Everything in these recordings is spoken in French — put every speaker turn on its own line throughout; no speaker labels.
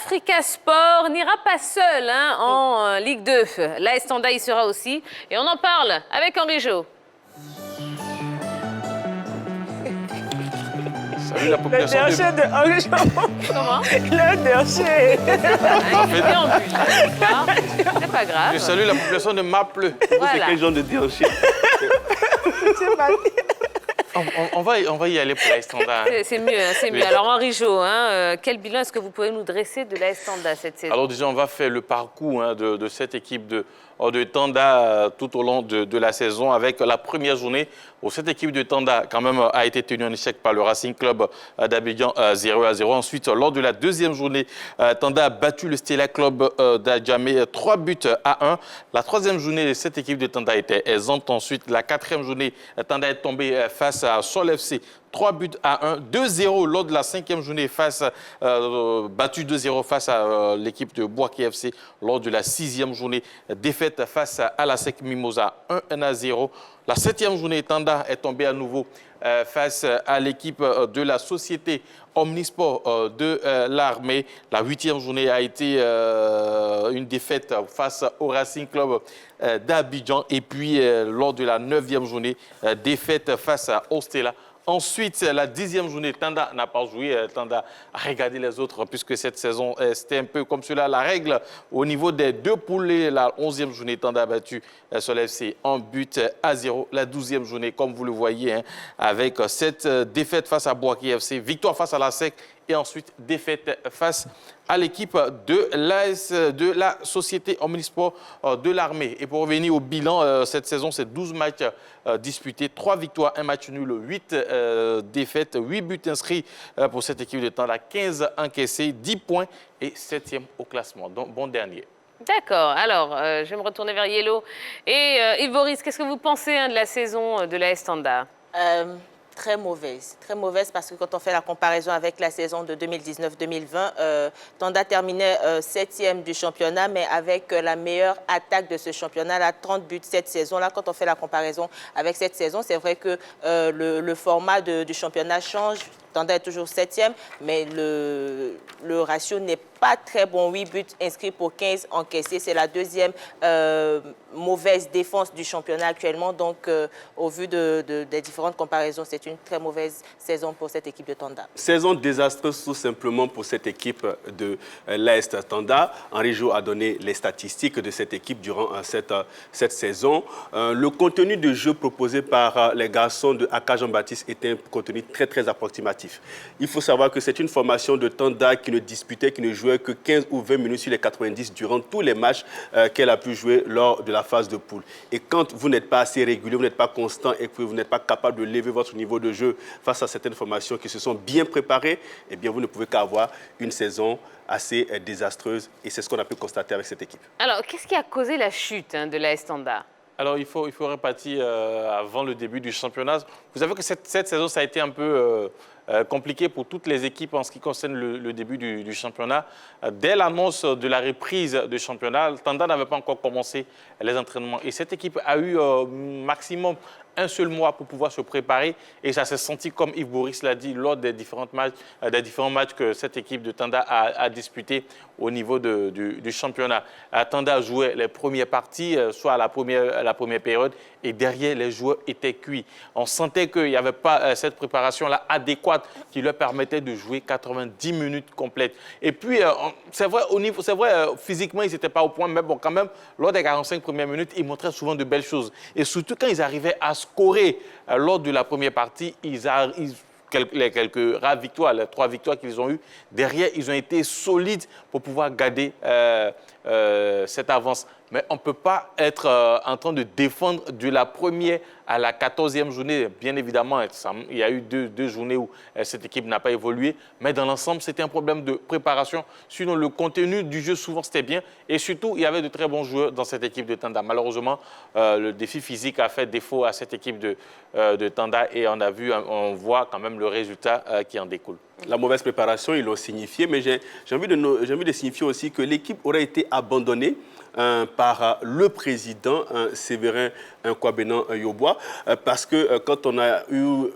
Africa Sport n'ira pas seul en Ligue 2. L'AS Tanda y sera aussi. Et on en parle avec Henri Jo.
Salut la population
Le déchet de Henri Jo.
Comment?
Le déchet.
C'est pas grave.
Je salue la population de Maple.
Voilà.
C'est quel genre de déhanché?
On va y aller pour l'AS Tanda.
C'est mieux, c'est mieux. Alors Henri Jo, quel bilan est-ce que vous pouvez nous dresser de l'AS Tanda cette saison?
Alors déjà, on va faire le parcours de cette équipe de Tanda tout au long de la saison avec la première journée où cette équipe de Tanda quand même a été tenue en échec par le Racing Club d'Abidjan 0-0. Ensuite, lors de la deuxième journée, Tanda a battu le Stella Club d'Adjamé 3-1. La troisième journée, cette équipe de Tanda était exempte. Ensuite, la quatrième journée, Tanda est tombé face à Sol FC 3-1, 2-0 lors de la cinquième journée battu 2-0 face à l'équipe de Bouaké FC lors de la sixième journée, défaite face à la SEC Mimosa 1-0. La septième journée, Tanda est tombé à nouveau face à l'équipe de la société Omnisport de l'armée. La huitième journée a été une défaite face au Racing Club d'Abidjan. Et puis, lors de la neuvième journée, défaite face à Ostela. Ensuite, la dixième journée, Tanda n'a pas joué. Tanda a regardé les autres puisque cette saison, c'était un peu comme cela. La règle au niveau des deux poules, la 11e journée, Tanda a battu Sol FC en but à 0. La 12e journée, comme vous le voyez, avec cette défaite face à Bouaké FC, victoire face à la SEC et ensuite défaite face à l'équipe de la société Omnisport de l'armée. Et pour revenir au bilan, cette saison, c'est 12 matchs disputés, 3 victoires, 1 match nul, 8 défaites, 8 buts inscrits pour cette équipe de Tanda, 15 encaissés, 10 points et 7e au classement. Donc, bon dernier.
D'accord. Alors, je vais me retourner vers Yellow. Et Yves-Boris, qu'est-ce que vous pensez de la saison de l'AS Tanda?
Très mauvaise parce que quand on fait la comparaison avec la saison de 2019-2020, Tanda terminait 7e du championnat, mais avec la meilleure attaque de ce championnat, là, 30 buts cette saison-là. Quand on fait la comparaison avec cette saison, c'est vrai que le format du championnat change. Tanda est toujours 7e, mais le ratio n'est pas très bon. 8 buts inscrits pour 15 encaissés. C'est la deuxième mauvaise défense du championnat actuellement. Donc, au vu des différentes comparaisons, c'est une très mauvaise saison pour cette équipe de Tanda.
Saison désastreuse tout simplement pour cette équipe de l'AS Tanda. Henri Jo a donné les statistiques de cette équipe durant cette saison. Le contenu de jeu proposé par les garçons de AK Jean-Baptiste était un contenu très, très approximatif. Il faut savoir que c'est une formation de Tanda qui ne disputait, qui ne jouait que 15 ou 20 minutes sur les 90 durant tous les matchs qu'elle a pu jouer lors de la phase de poule. Et quand vous n'êtes pas assez régulier, vous n'êtes pas constant et que vous n'êtes pas capable de lever votre niveau de jeu face à certaines formations qui se sont bien préparées, eh bien vous ne pouvez qu'avoir une saison assez désastreuse. Et c'est ce qu'on a pu constater avec cette équipe.
Alors, qu'est-ce qui a causé la chute de l'AS Tanda?
Alors, il faut répartir avant le début du championnat. Vous savez que cette saison, ça a été un peu compliqué pour toutes les équipes en ce qui concerne le début du championnat. Dès l'annonce de la reprise du championnat, Tanda n'avait pas encore commencé les entraînements. Et cette équipe a eu maximum un seul mois pour pouvoir se préparer. Et ça s'est senti, comme Yves-Boris l'a dit, lors des différents matchs que cette équipe de Tanda a disputés au niveau du championnat. Tanda jouait les premières parties, soit à la première période, et derrière, les joueurs étaient cuits. On sentait qu'il n'y avait pas cette préparation-là adéquate qui leur permettait de jouer 90 minutes complètes. Et puis, c'est vrai, physiquement, ils n'étaient pas au point, mais bon, quand même, lors des 45 premières minutes, ils montraient souvent de belles choses. Et surtout, quand ils arrivaient à scorer lors de la première partie, les quelques rares victoires, les 3 victoires qu'ils ont eues, derrière, ils ont été solides pour pouvoir garder cette avance. Mais on ne peut pas être en train de défendre de la première à la 14e journée. Bien évidemment, il y a eu deux journées où cette équipe n'a pas évolué. Mais dans l'ensemble, c'était un problème de préparation. Sinon, le contenu du jeu, souvent, c'était bien. Et surtout, il y avait de très bons joueurs dans cette équipe de Tanda. Malheureusement, le défi physique a fait défaut à cette équipe de Tanda. Et on voit quand même le résultat qui en découle.
La mauvaise préparation, ils l'ont signifié. Mais j'ai envie de signifier aussi que l'équipe aurait été abandonnée par le président Séverin un Kwabena Yeboah, parce que quand on a eu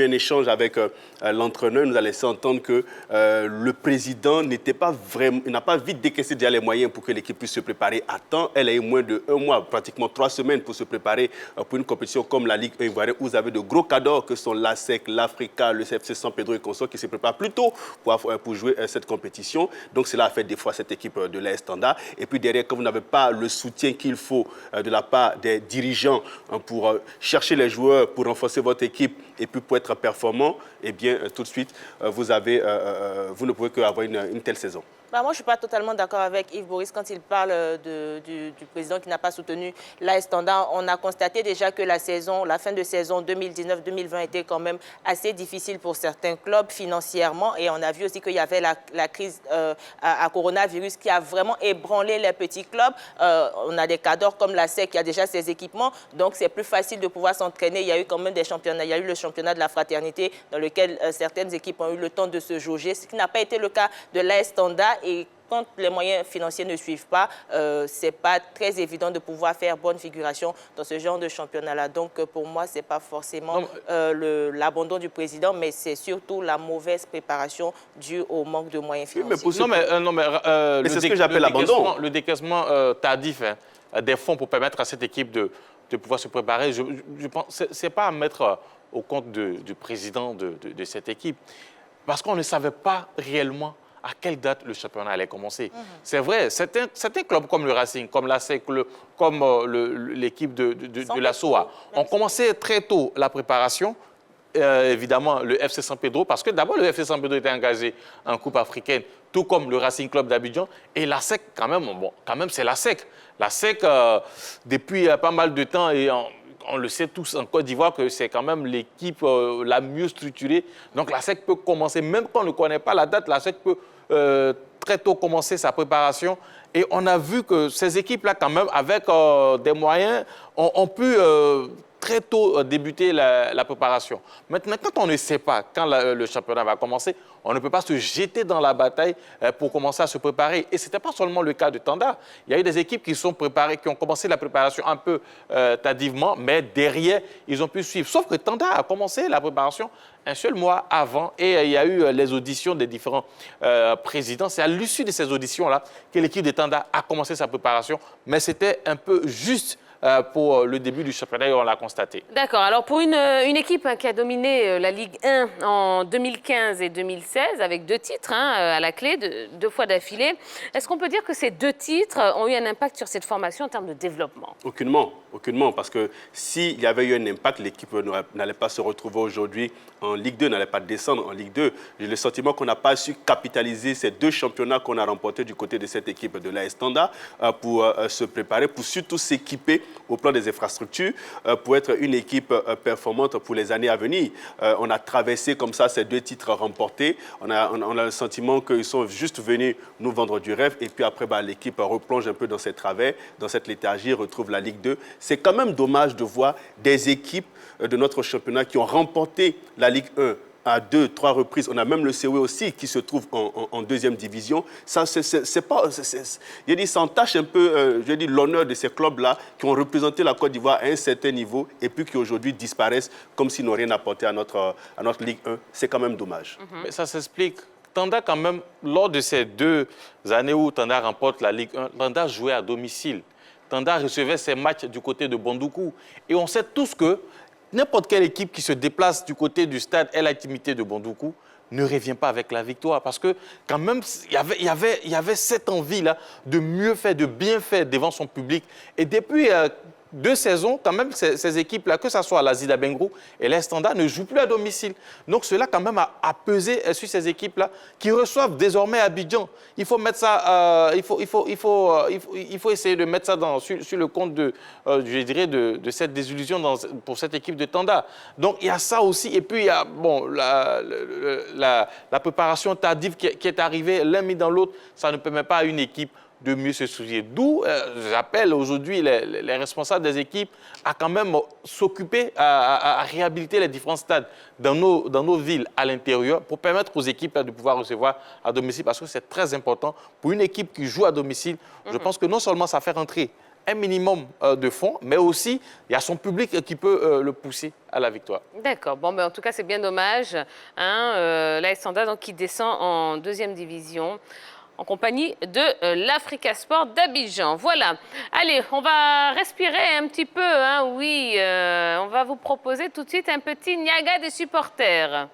un échange avec l'entraîneur, il nous a laissé entendre que le président n'a pas vite décaissé déjà les moyens pour que l'équipe puisse se préparer à temps. Elle a eu moins de 1 mois, pratiquement 3 semaines pour se préparer pour une compétition comme la Ligue 1 ivoirienne, où vous avez de gros cadors que sont l'ASEC, l'Africa, le FC San Pedro et consorts qui se préparent plus tôt pour jouer cette compétition. Donc cela a fait des fois cette équipe de l'AS Tanda. Et puis derrière, quand vous n'avez pas le soutien qu'il faut de la part des dirigeants pour chercher les joueurs, pour renforcer votre équipe et puis pour être performant, eh bien tout de suite, vous ne pouvez qu'avoir une telle saison.
Moi, je ne suis pas totalement d'accord avec Yves Boris quand il parle du président qui n'a pas soutenu l'AS Tanda. On a constaté déjà que la fin de saison 2019-2020 était quand même assez difficile pour certains clubs financièrement. Et on a vu aussi qu'il y avait la crise à coronavirus qui a vraiment ébranlé les petits clubs. On a des cadors comme la SEC qui a déjà ses équipements. Donc, c'est plus facile de pouvoir s'entraîner. Il y a eu quand même des championnats. Il y a eu le championnat de la fraternité dans lequel certaines équipes ont eu le temps de se jauger, ce qui n'a pas été le cas de l'AS Tanda. Et quand les moyens financiers ne suivent pas, ce n'est pas très évident de pouvoir faire bonne figuration dans ce genre de championnat-là. Donc, pour moi, ce n'est pas forcément l'abandon du président, mais c'est surtout la mauvaise préparation due au manque de moyens financiers.
Mais c'est ce que j'appelle l'abandon.
Le décaissement tardif des fonds pour permettre à cette équipe de pouvoir se préparer, je pense que ce n'est pas à mettre au compte du président de cette équipe, parce qu'on ne savait pas réellement à quelle date le championnat allait commencer. C'est vrai, certains clubs comme le Racing, comme la SEC, comme l'équipe de la SOA, ont commencé très tôt la préparation. Évidemment, le FC San Pedro, parce que d'abord, le FC San Pedro était engagé en Coupe africaine, tout comme le Racing Club d'Abidjan. Et la SEC, quand même, c'est la SEC. La SEC, depuis pas mal de temps, et on le sait tous en Côte d'Ivoire que c'est quand même l'équipe la mieux structurée. Donc la SEC peut commencer, même quand on ne connaît pas la date, la SEC peut très tôt commencer sa préparation. Et on a vu que ces équipes-là, quand même, avec des moyens, ont pu très tôt débuter la préparation. Maintenant, quand on ne sait pas quand le championnat va commencer, on ne peut pas se jeter dans la bataille pour commencer à se préparer. Et ce n'était pas seulement le cas de Tanda. Il y a eu des équipes qui sont préparées, qui ont commencé la préparation un peu tardivement, mais derrière, ils ont pu suivre. Sauf que Tanda a commencé la préparation un seul mois avant et il y a eu les auditions des différents présidents. C'est à l'issue de ces auditions-là que l'équipe de Tanda a commencé sa préparation, mais c'était un peu juste pour le début du championnat et on l'a constaté.
D'accord. Alors, pour une équipe qui a dominé la Ligue 1 en 2015 et 2016, avec 2 titres à la clé, 2 fois d'affilée, est-ce qu'on peut dire que ces 2 titres ont eu un impact sur cette formation en termes de développement?
Aucunement, parce que s'il y avait eu un impact, l'équipe n'allait pas se retrouver aujourd'hui en Ligue 2, n'allait pas descendre en Ligue 2. J'ai le sentiment qu'on n'a pas su capitaliser ces 2 championnats qu'on a remportés du côté de cette équipe de l'AS Tanda pour se préparer, pour surtout s'équiper au plan des infrastructures, pour être une équipe performante pour les années à venir. On a traversé comme ça ces 2 titres remportés. On a le sentiment qu'ils sont juste venus nous vendre du rêve et puis après, l'équipe replonge un peu dans ses travers, dans cette léthargie, retrouve la Ligue 2. C'est quand même dommage de voir des équipes de notre championnat qui ont remporté la Ligue 1 à 2, 3 reprises. On a même le COE aussi qui se trouve en 2e division. Ça, je dis, ça entache un peu l'honneur de ces clubs-là qui ont représenté la Côte d'Ivoire à un certain niveau et puis qui aujourd'hui disparaissent comme s'ils n'ont rien apporté à notre Ligue 1. C'est quand même dommage.
Mais ça s'explique. Tanda, quand même, lors de ces 2 années où Tanda remporte la Ligue 1, Tanda jouait à domicile. Tanda recevait ses matchs du côté de Bondoukou. Et on sait tous que n'importe quelle équipe qui se déplace du côté du stade et l'intimité de Bondoukou ne revient pas avec la victoire. Parce que quand même, il y avait cette envie-là de mieux faire, de bien faire devant son public. Et depuis 2 saisons, quand même, ces équipes-là, que ce soit la Zida Bengrou et les Standards, ne jouent plus à domicile. Donc cela, quand même, a pesé sur ces équipes-là qui reçoivent désormais Abidjan. Il faut mettre ça, il faut essayer de mettre ça sur le compte de cette désillusion pour cette équipe de Tanda. Donc il y a ça aussi. Et puis il y a la préparation tardive qui est arrivée l'un mis dans l'autre. Ça ne permet pas à une équipe de mieux se soucier. D'où j'appelle aujourd'hui les responsables des équipes à quand même s'occuper, à réhabiliter les différents stades dans nos villes à l'intérieur pour permettre aux équipes de pouvoir recevoir à domicile parce que c'est très important. Pour une équipe qui joue à domicile, je pense que non seulement ça fait rentrer un minimum de fonds, mais aussi il y a son public qui peut le pousser à la victoire.
D'accord. Bon, en tout cas, c'est bien dommage. L'AS Tanda, donc, qui descend en 2e division en compagnie de l'Africa Sport d'Abidjan. Voilà. Allez, on va respirer un petit peu. Oui, on va vous proposer tout de suite un petit Niaga des supporters.